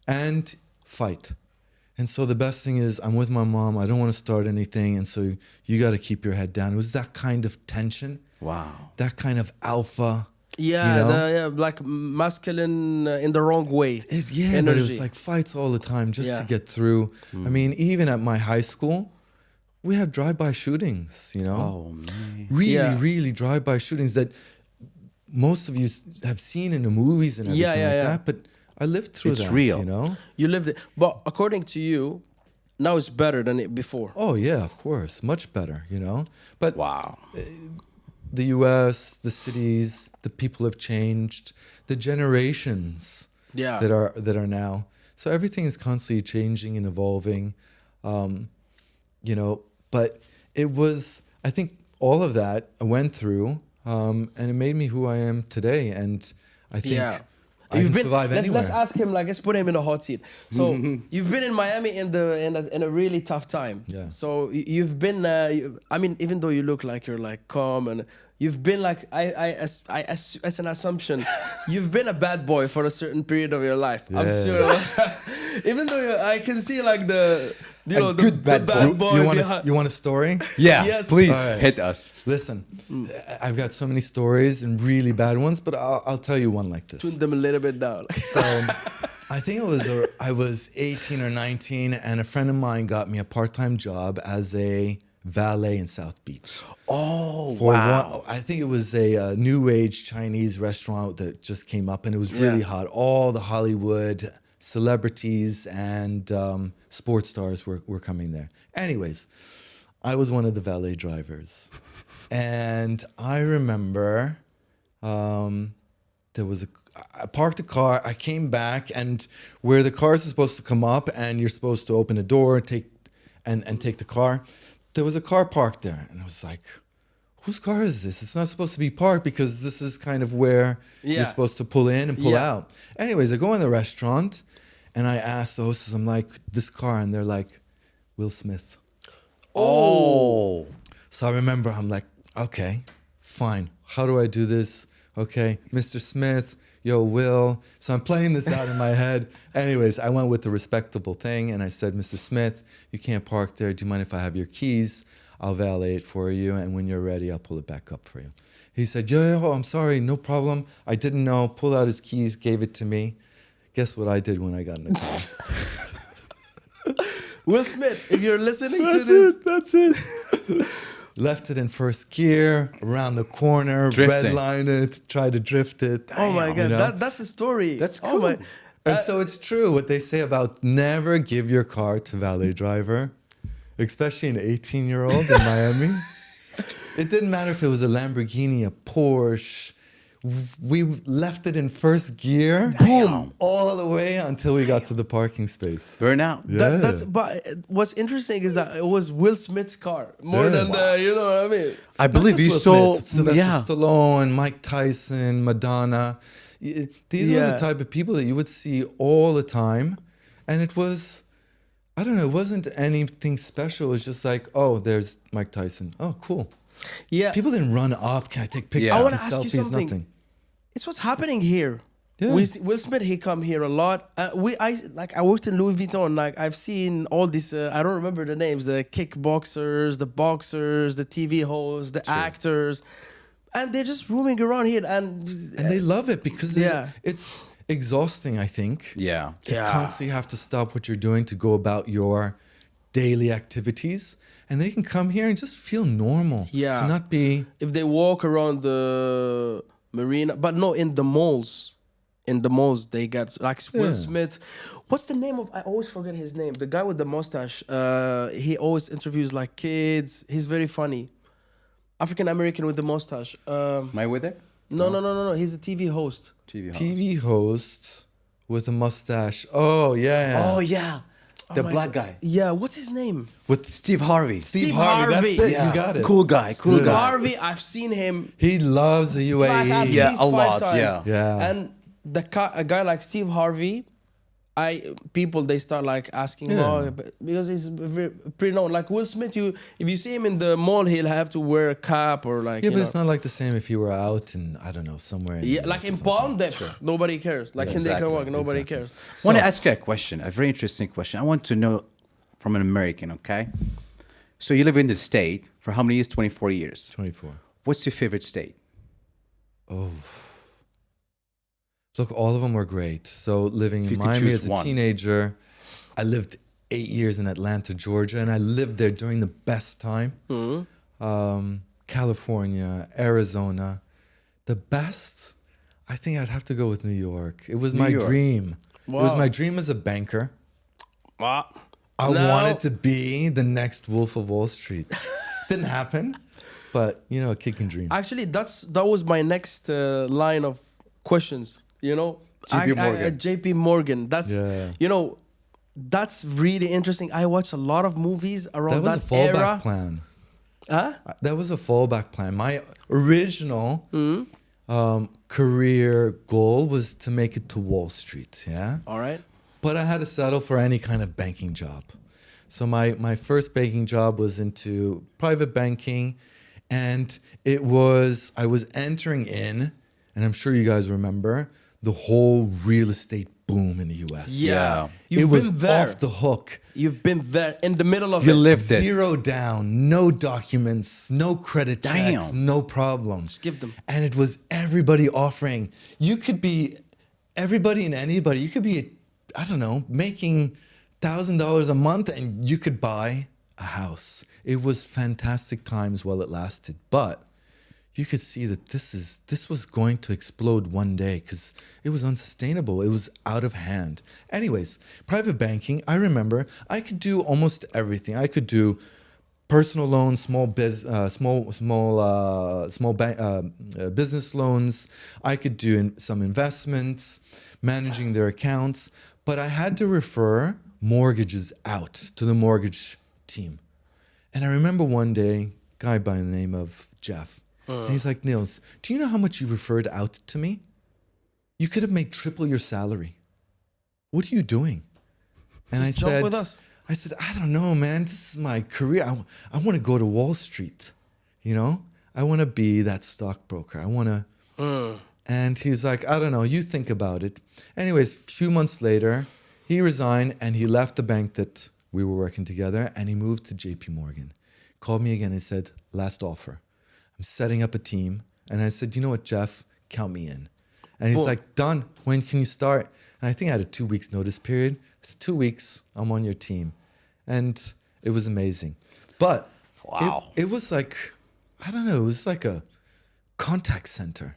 And fight. And so the best thing is, I'm with my mom. I don't want to start anything. And so you got to keep your head down. It was that kind of tension, Wow. that kind of alpha. Yeah, you know? like masculine in the wrong way. But it energy. was like fights all the time just to Yeah. get through. I mean, even at my high school, we had drive-by shootings, you know? Oh, man. Really drive-by shootings that most of you have seen in the movies and everything like that. But I lived through It's that, real. you know? You lived it. But according to you, now it's better than it before. Oh, yeah, of course. Much better, you know? But Wow. the US, the cities, the people have changed, the generations Yeah. that are now. So everything is constantly changing and evolving. You know, but it was, I think all of that I went through, and it made me who I am today. And I think I can survive anywhere. Let's ask him. Let's put him in a hot seat. So you've been in Miami in a really tough time. Yeah. So you've been. I mean, even though you look like you're like calm and you've been like as an assumption, you've been a bad boy for a certain period of your life. I'm Yeah. sure. Even though I can see like the good bad boy. boy. You want a story? Yeah. Yes. Please All right. hit us. Listen, I've got so many stories and really bad ones, but I'll tell you one like this. Tune them a little bit down. So I think I was 18 or 19, and a friend of mine got me a part-time job as a valet in South Beach. Oh, I think it was a new age Chinese restaurant that just came up, and it was really hot. All the Hollywood celebrities and sports stars were coming there. Anyways, I was one of the valet drivers. And I remember I parked the car, I came back, and where the cars are supposed to come up and you're supposed to open the door and take the car, there was a car parked there. And I was like, whose car is this? It's not supposed to be parked, because this is kind of where you're supposed to pull in and pull out. Anyways, I go in the restaurant and I ask the hostess, I'm like, this car? And they're like, Will Smith. Oh. So I remember, I'm like, okay, fine. How do I do this? Okay, Mr. Smith, yo, Will. So I'm playing this out in my head. Anyways, I went with the respectable thing, and I said, Mr. Smith, you can't park there. Do you mind if I have your keys? I'll valet it for you, and when you're ready, I'll pull it back up for you. He said, yo, I'm sorry, no problem. I didn't know. Pulled out his keys, gave it to me. Guess what I did when I got in the car? Will Smith, if you're listening to this, That's it. Left it in first gear, around the corner, Drifting. redline it, try to drift it. oh my God, You know? that's a story. That's Oh my. cool. And so it's true what they say about never give your car to valet driver, especially an 18-year-old in Miami. It didn't matter if it was a Lamborghini, a Porsche, we left it in first gear, boom, all the way until we got to the parking space. Burnout. Yeah. But what's interesting is that it was Will Smith's car more than you know what I mean. I believe you Will saw. Smith, Sylvester Stallone, Mike Tyson, Madonna. These were the type of people that you would see all the time. And it was, I don't know, it wasn't anything special. It was just like, oh, there's Mike Tyson. Oh, cool. Yeah. People didn't run up. Can I take pictures? I want and to ask you selfies? something. Nothing. It's what's happening here. Yeah. Will Smith, he come here a lot. I worked in Louis Vuitton. Like I've seen all these. I don't remember the names. The kickboxers, the boxers, the TV hosts, the actors, and they're just roaming around here. And they love it because it's exhausting. I think. Yeah. To constantly have to stop what you're doing to go about your daily activities, and they can come here and just feel normal. Yeah. To not be. If they walk around the marina, but no, in the malls. In the malls, they got like Will Smith. What's the name of? I always forget his name. The guy with the mustache. He always interviews like kids. He's very funny. African American with the mustache. Mayweather? No. He's a TV host. TV host with a mustache. Oh yeah. Oh yeah. The my black God. guy. Yeah, what's his name? With Steve Harvey. Steve Harvey. That's it. Yeah. You got it. Cool guy. Steve Harvey. I've seen him. He loves the like at UAE. Yeah, least a 5 lot, times. Yeah. And a guy like Steve Harvey, people they start like asking because he's pretty known. Like Will Smith, if you see him in the mall, he'll have to wear a cap or like. Yeah, but it's not like the same if you were out in, I don't know, somewhere. Like in Palm, nobody cares. Like in Deccan, nobody cares. I want to ask you a question, a very interesting question. I want to know from an American, okay? So you live in the state for how many years? 24 years. 24. What's your favorite state? Oh. Look, all of them were great. So living If in you could Miami choose as a one. teenager, I lived 8 years in Atlanta, Georgia, and I lived there during the best time. California, Arizona. The best, I think I'd have to go with New York. It was my dream. Wow. It was my dream as a banker. I wanted to be the next Wolf of Wall Street. Didn't happen, but a kid can dream. Actually, that was my next line of questions. JP Morgan. JP Morgan. That's that's really interesting. I watched a lot of movies around That was a era. fallback plan. Huh? That was a fallback plan. My original career goal was to make it to Wall Street. Yeah. All right. But I had to settle for any kind of banking job. So my first banking job was into private banking, and I was entering in, and I'm sure you guys remember, the whole real estate boom in the US. Yeah. It You've was been there. off the hook. You've been there in the middle of You it. lived it. Zero down, no documents, no credit checks, Damn. no problems. give them. And it was everybody offering. You could be everybody and anybody. You could be, I don't know, making $1,000 a month and you could buy a house. It was fantastic times while it lasted. But you could see that this was going to explode one day because it was unsustainable. It was out of hand. Anyways, private banking, I remember I could do almost everything. I could do personal loans, small business loans. I could do some investments, managing their accounts, but I had to refer mortgages out to the mortgage team. And I remember one day, guy by the name of Jeff, and he's like, Nils, do you know how much you referred out to me? You could have made triple your salary. What are you doing? And Just jump with us. I said, I don't know, man. This is my career. I want to go to Wall Street. I want to be that stockbroker. I want to. And he's like, I don't know. You think about it. Anyways, a few months later, he resigned and he left the bank that we were working together and he moved to JP Morgan. Called me again and said, last offer. I'm setting up a team. And I said, you know what, Jeff? Count me in. And he's like, done. When can you start? And I think I had a 2 weeks notice period. It's 2 weeks. I'm on your team. And it was amazing. But it was like, I don't know, it was like a contact center.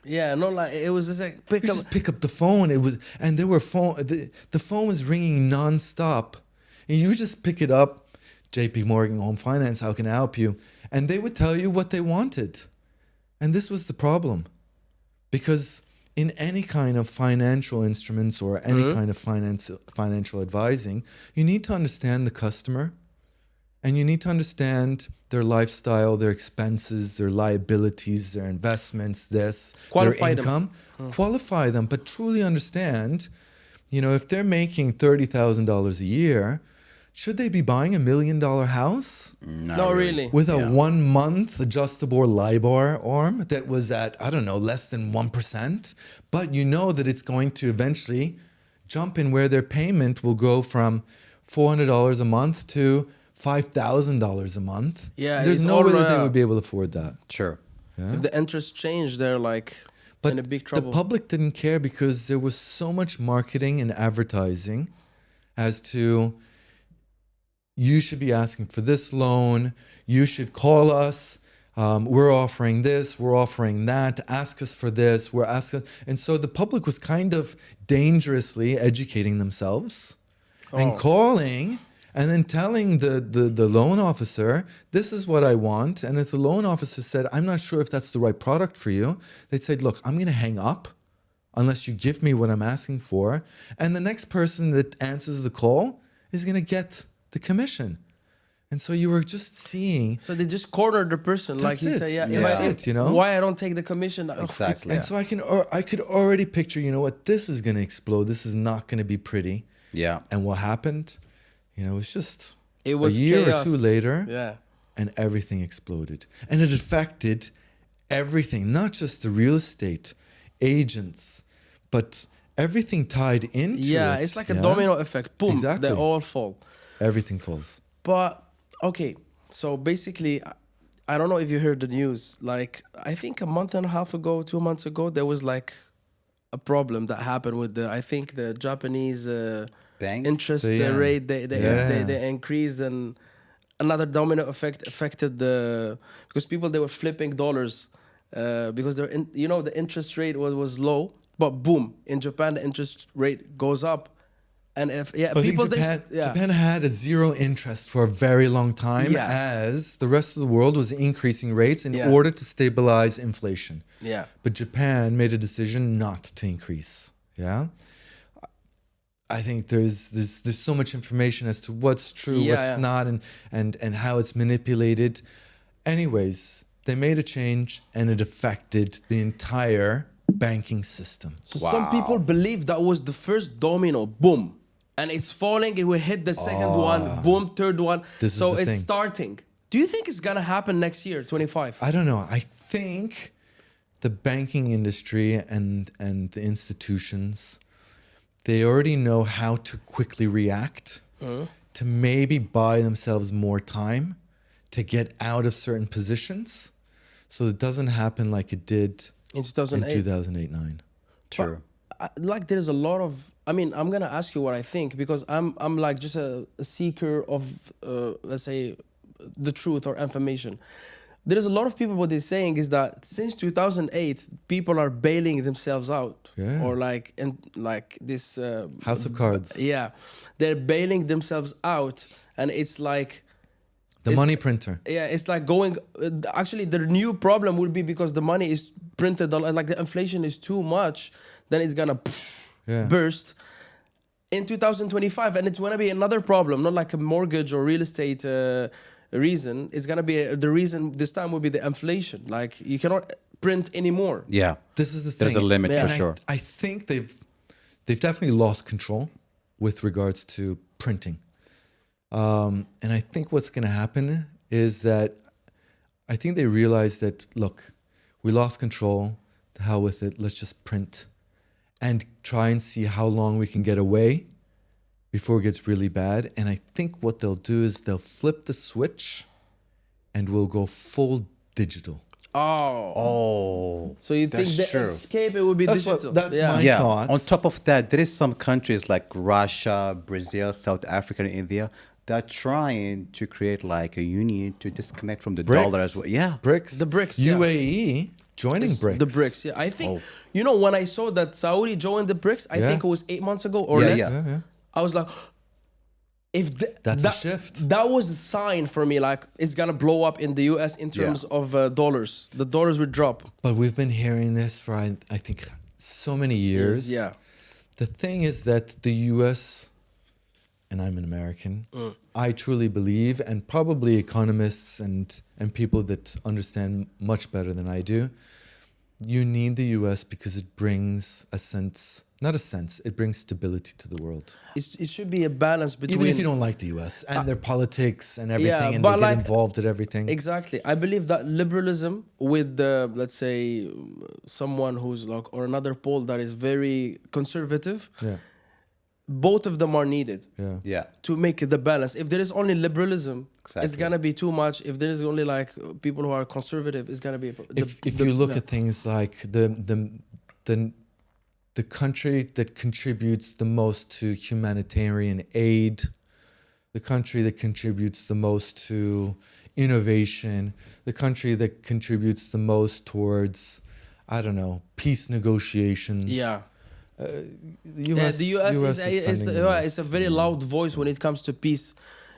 Yeah, no, like it was just like You just pick up the phone. And there were the phone was ringing nonstop. And you just pick it up. JP Morgan Home Finance, how can I help you? And they would tell you what they wanted. And this was the problem. Because in any kind of financial instruments or any kind of financial advising, you need to understand the customer, and you need to understand their lifestyle, their expenses, their liabilities, their investments, their income. Qualify them, but truly understand, if they're making $30,000 a year, should they be buying $1 million house? Not really. With a 1 month adjustable LIBOR arm that was at, I don't know, less than 1%. But you know that it's going to eventually jump in where their payment will go from $400 a month to $5,000 a month. Yeah, there's no way that they would be able to afford that. Sure. Yeah? If the interest changed, they're like in a big trouble. The public didn't care because there was so much marketing and advertising as to, you should be asking for this loan, you should call us, we're offering this, we're offering that, ask us for this, we're asking. And so the public was kind of dangerously educating themselves and calling and then telling the loan officer, this is what I want. And if the loan officer said, I'm not sure if that's the right product for you, they'd say, look, I'm going to hang up unless you give me what I'm asking for. And the next person that answers the call is going to get the commission. And so you were just seeing. So they just cornered the person, like you say, why I don't take the commission? Exactly. And so I could already picture, this is going to explode. This is not going to be pretty. Yeah. And what happened? It was just a year chaos. or two later. Yeah. And everything exploded. And it affected everything, not just the real estate agents, but everything tied into it. Yeah, it's like a domino effect. Boom, exactly. they all fall. Everything falls. But, okay, so basically, I don't know if you heard the news. Like, I think a month and a half ago, 2 months ago, there was like a problem that happened with the Japanese bank interest rate. They increased, and another domino effect affected because people, they were flipping dollars because the interest rate was low. But boom, in Japan, the interest rate goes up. And Japan had a zero interest for a very long time as the rest of the world was increasing rates in order to stabilize inflation. Yeah. But Japan made a decision not to increase. Yeah. I think there's so much information as to what's true, what's not, and how it's manipulated. Anyways, they made a change and it affected the entire banking system. So some people believe that was the first domino, boom, and it's falling. It will hit the second one, boom, third one. So it's starting. Do you think it's gonna happen next year, 25? I don't know. I think the banking industry and the institutions, they already know how to quickly react to maybe buy themselves more time to get out of certain positions, so it doesn't happen like it did in 2008-9. True. Like there's a lot of, I'm gonna ask you what I think, because I'm like just a seeker of let's say the truth or information. There's a lot of people, what they're saying is that since 2008 people are bailing themselves out, or like this House of Cards. They're bailing themselves out, and it's like the money printer. It's like going. Actually, the new problem will be because the money is printed. Like the inflation is too much, then it's gonna burst in 2025, and it's gonna be another problem. Not like a mortgage or real estate reason. It's gonna be the reason this time will be the inflation. Like you cannot print anymore. Yeah, this is the thing. There's a limit for sure. I think they've definitely lost control with regards to printing. And I think what's going to happen is that I think they realize that, look, we lost control, the hell with it, let's just print and try and see how long we can get away before it gets really bad. And I think what they'll do is they'll flip the switch and we'll go full digital. Oh. So you think the escape, it will be digital? That's my thoughts. On top of that, there is some countries like Russia, Brazil, South Africa, and India that are trying to create like a union to disconnect from the dollar as well. Yeah. BRICS. The BRICS. UAE joining BRICS. The BRICS, I think, when I saw that Saudi joined the BRICS, I think it was 8 months ago or less. I was like, That's a shift. That was a sign for me, like it's gonna blow up in the US in terms of dollars. The dollars would drop. But we've been hearing this for, I think, so many years. Yeah. The thing is that the US, and I'm an American, I truly believe, and probably economists and people that understand much better than I do, you need the US because it brings it brings stability to the world. It should be a balance between... Even if you don't like the US and their politics and everything, and but they get involved in everything. Exactly. I believe that liberalism with let's say, someone who's like, or another pole that is very conservative, both of them are needed to make the balance. If there is only liberalism, it's gonna be too much. If there is only like people who are conservative, it's gonna be. If you look at things like the country that contributes the most to humanitarian aid, the country that contributes the most to innovation, the country that contributes the most towards, I don't know, peace negotiations. The US is a very loud voice when it comes to peace.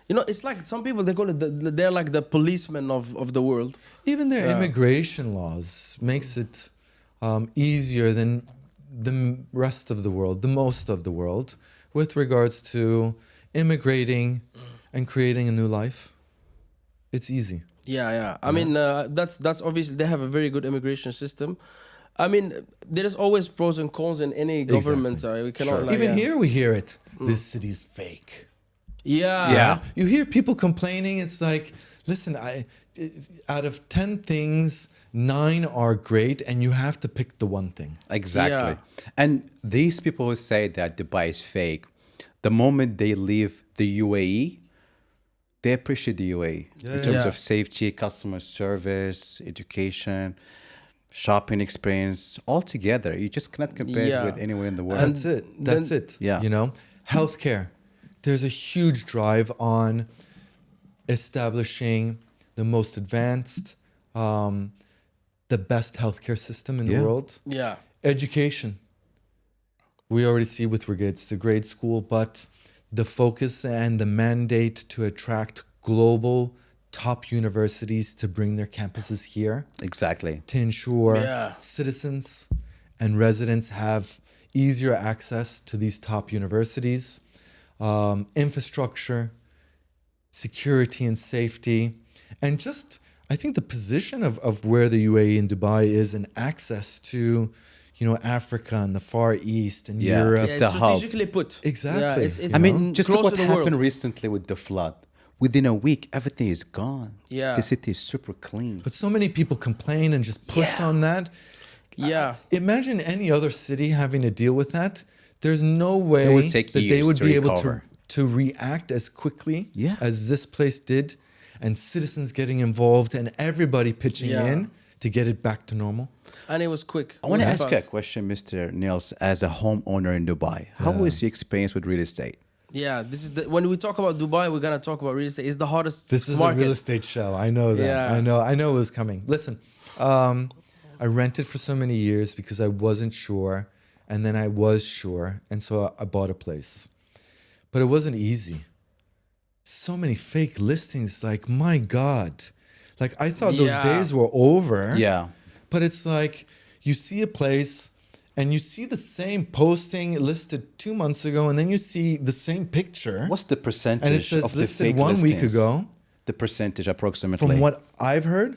You know, it's like some people, they call it they're like the policemen of the world. Even their immigration laws makes it easier than the rest of the world, the most of the world, with regards to immigrating and creating a new life. It's easy. I mean, that's obviously, they have a very good immigration system. I mean, there is always pros and cons in any government. We cannot even here we hear it. This city's fake. Yeah. You hear people complaining. It's like, listen, out of 10 things, 9 are great, and you have to pick the one thing. Exactly. And these people who say that Dubai is fake, the moment they leave the UAE, they appreciate the UAE in terms of safety, customer service, education, shopping experience, all together. You just cannot compare it with anywhere in the world. That's it. Yeah. You know, healthcare. There's a huge drive on establishing the most advanced, the best healthcare system in the world. Yeah. Education. We already see with regards to grade school, but the focus and the mandate to attract global top universities to bring their campuses here. Exactly. To ensure citizens and residents have easier access to these top universities. Infrastructure, security and safety, and just, I think the position of where the UAE and Dubai is, and access to, you know, Africa and the Far East and Europe. It's a strategically put. Exactly. It's I mean, just look what happened world. recently with the flood. Within a week, everything is gone. Yeah. The city is super clean. But so many people complain and just pushed on that. Imagine any other city having to deal with that. There's no way would take that they years would to be able recover. to react as quickly as this place did, and citizens getting involved and everybody pitching in to get it back to normal. And it was quick. I want to ask you a question, Mr. NILS, as a homeowner in Dubai. How was your experience with real estate? Yeah, this is when we talk about Dubai, we're gonna talk about real estate. It's the hardest. This is market. a real estate show. I know that. Yeah. I know it was coming. Listen, I rented for so many years because I wasn't sure, and then I was sure, and so I bought a place. But it wasn't easy. So many fake listings. Like, my God, like I thought those days were over. Yeah. But it's like you see a place and you see the same posting listed 2 months ago, and then you see the same picture. What's the percentage and it says of the listed fake 1 week listings? ago? The percentage approximately. From what I've heard,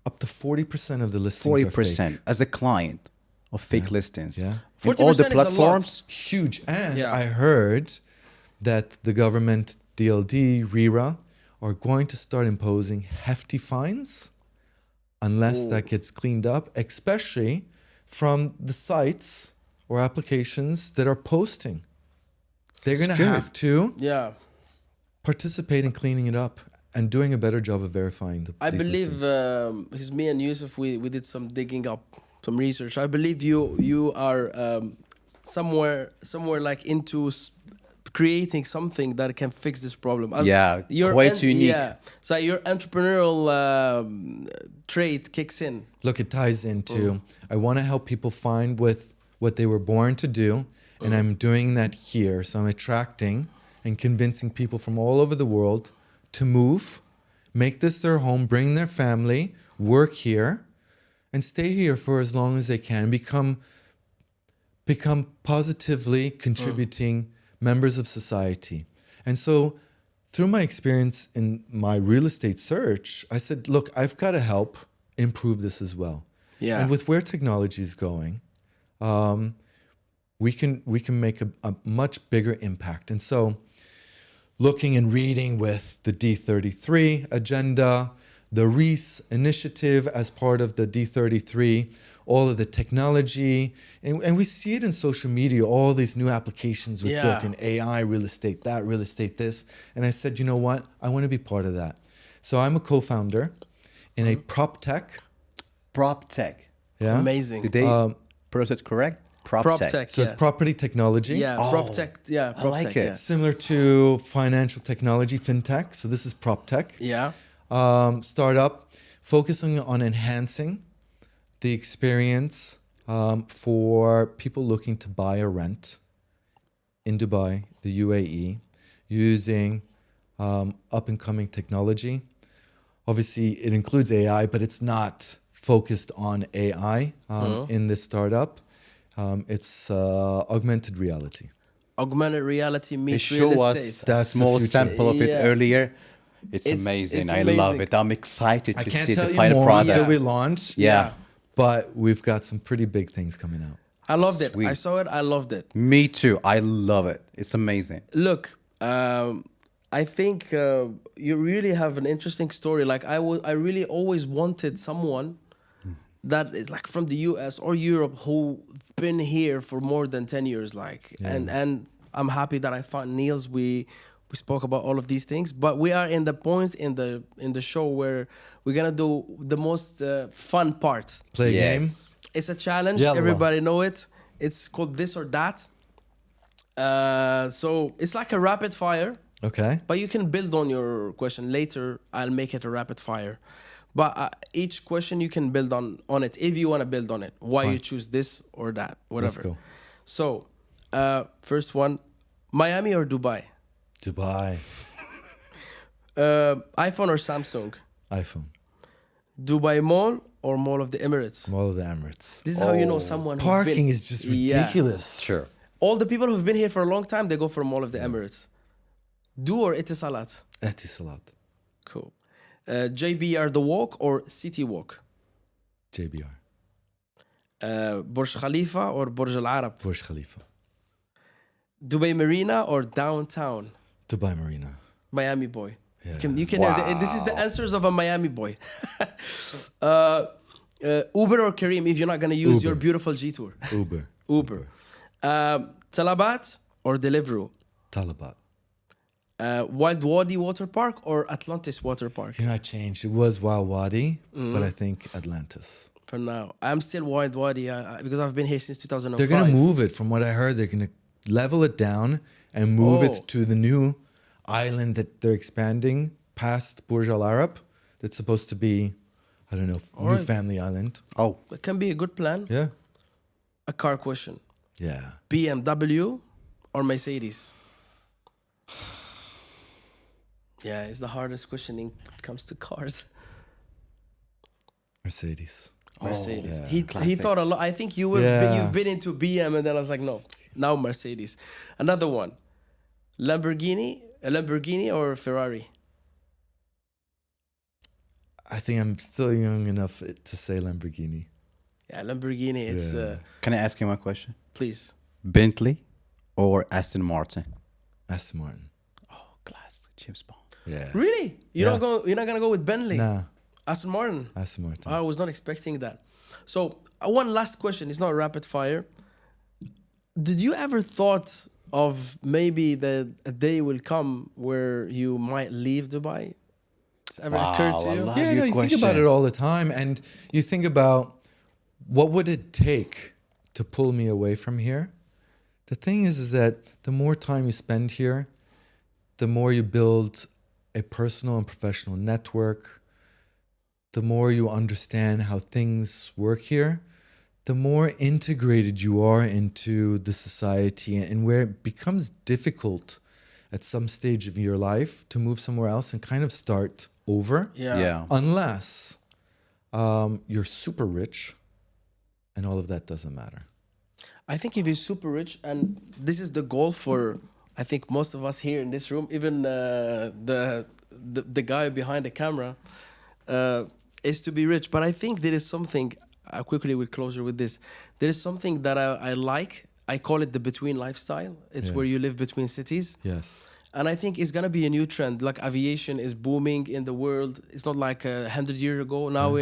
up to 40% of the listings are 40% fake. as a client of fake listings. Yeah. In all 40% the is a platforms. Huge. And I heard that the government, DLD, RERA, are going to start imposing hefty fines unless that gets cleaned up, especially from the sites or applications that are posting. They're going to have to participate in cleaning it up and doing a better job of verifying I these believe listings. because me and Yusuf, we did some digging up, some research. I believe you are somewhere like into creating something that can fix this problem. You're quite unique. So your entrepreneurial trait kicks in. Look, it ties into, I want to help people find with what they were born to do, and I'm doing that here. So I'm attracting and convincing people from all over the world to move, make this their home, bring their family, work here, and stay here for as long as they can, become positively contributing members of society. And so through my experience in my real estate search, I said, look, I've got to help improve this as well. Yeah. And with where technology is going, we can make a much bigger impact. And so looking and reading with the D33 agenda, the Reese initiative as part of the D33, all of the technology, and we see it in social media, all these new applications with built in AI, real estate, that, real estate, this. And I said, you know what? I want to be part of that. So I'm a co-founder in a prop tech. Prop tech. Yeah. Amazing. Did they pronounce it correct? Prop tech. So it's property technology. Yeah, prop tech. Yeah, prop like tech, it. yeah. Similar to financial technology, fintech. So this is prop tech. Yeah. Startup focusing on enhancing the experience for people looking to buy or rent in Dubai, the UAE, using up and coming technology. Obviously, it includes AI, but it's not focused on AI in this startup. It's augmented reality. Augmented reality They meets show real us estate. that That's the small future. sample of it Yeah. earlier. It's It's amazing. I amazing. love it. I'm excited I to can't see tell the you final more until product. we launch. Yeah. But we've got some pretty big things coming out. I loved it. Sweet. I saw it. I loved it. Me too. I love it. It's amazing. Look, I think you really have an interesting story. Like I really always wanted someone that is like from the US or Europe who've been here for more than 10 years. Like, and I'm happy that I found NILS. We spoke about all of these things, but we are in the point in the show where we're gonna do the most fun part. Play a game. Yes. It's a challenge. Yalla. Everybody know it. It's called This or That. So it's like a rapid fire. Okay. But you can build on your question later. I'll make it a rapid fire. But each question you can build on it if you want to build on it. Why Fine. you choose this or that, whatever. Let's go. So, first one, Miami or Dubai? Dubai. iPhone or Samsung? iPhone. Dubai Mall or Mall of the Emirates? Mall of the Emirates. This is how you know someone. who's Parking been- is just Yeah. ridiculous. Sure. All the people who've been here for a long time, they go for Mall of the Emirates. Do or Etisalat? Etisalat. Cool. JBR The Walk or City Walk? JBR. Burj Khalifa or Burj Al Arab? Burj Khalifa. Dubai Marina or downtown? Dubai Marina. Miami boy. Yeah. You can this is the answers of a Miami boy. Uber or Kareem if you're not going to use Uber. your beautiful G Tour? Uber. Uber. Talabat or Deliveroo? Talabat. Wild Wadi Water Park or Atlantis Water Park? You know, I changed. It was Wild Wadi, but I think Atlantis. For now. I'm still Wild Wadi because I've been here since 2005. They're going to move it. From what I heard, they're going to level it down and move Oh. it to the new island that they're expanding past Burj Al Arab. That's supposed to be, I don't know, new right. family island. Oh, It can be a good plan. Yeah. A car question. Yeah. BMW or Mercedes? Yeah, it's the hardest question when it comes to cars. Mercedes. Mercedes. yeah. He Classic. thought a lot. I think you've been into BM, and then I was like, no, now Mercedes. Another one, a Lamborghini or Ferrari? I think I'm still young enough to say Lamborghini. Yeah, Lamborghini. It's Yeah. can I ask you one question? please. Bentley or Aston Martin? Aston Martin. Oh, classic. James Bond. Yeah. Really? You're not gonna go with Bentley? Nah. Aston Martin. Aston Martin. I was not expecting that. So one last question. It's not rapid fire. Did you ever thought of maybe that a day will come where you might leave Dubai? It's ever occurred to Wow, I you? love Yeah, your no, you think about question. it all the time, and you think about what would it take to pull me away from here. The thing is that the more time you spend here, the more you build a personal and professional network, the more you understand how things work here, the more integrated you are into the society, and where it becomes difficult at some stage of your life to move somewhere else and kind of start over. Yeah. Unless you're super rich and all of that doesn't matter. I think if you're super rich, and this is the goal for, I think, most of us here in this room, even the guy behind the camera, is to be rich. But I think there is something, I quickly will closure with this. There is something that I like. I call it the between lifestyle. It's where you live between cities. Yes. And I think it's going to be a new trend. Like aviation is booming in the world. It's not like 100 years ago. Now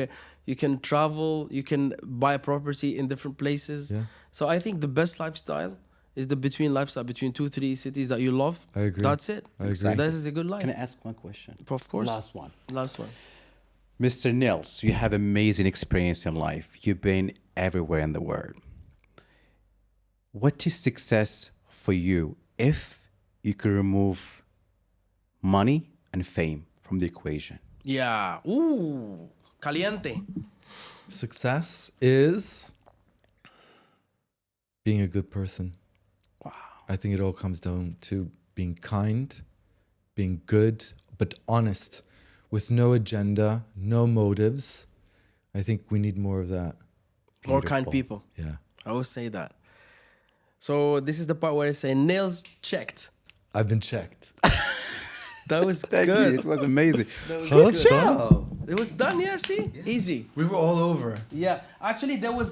you can travel, you can buy a property in different places. Yeah. So I think the best lifestyle is the between lifestyle, between 2-3 cities that you love. I agree. That's it. I agree. That is a good life. Can I ask one question? Of course. Last one. Last one. Mr. NILS, you have amazing experience in life. You've been everywhere in the world. What is success for you if you could remove money and fame from the equation? Yeah. Ooh. Caliente. Success is being a good person. Wow. I think it all comes down to being kind, being good, but honest, with no agenda, no motives. I think we need more of that. More kind Beautiful. people. Yeah. I always say that. So this is the part where I say nails checked. I've been checked. That was Thank good. you. It was amazing. That was Good good. job. It was done, yeah, see? Easy. We were all over. Yeah. Actually, there was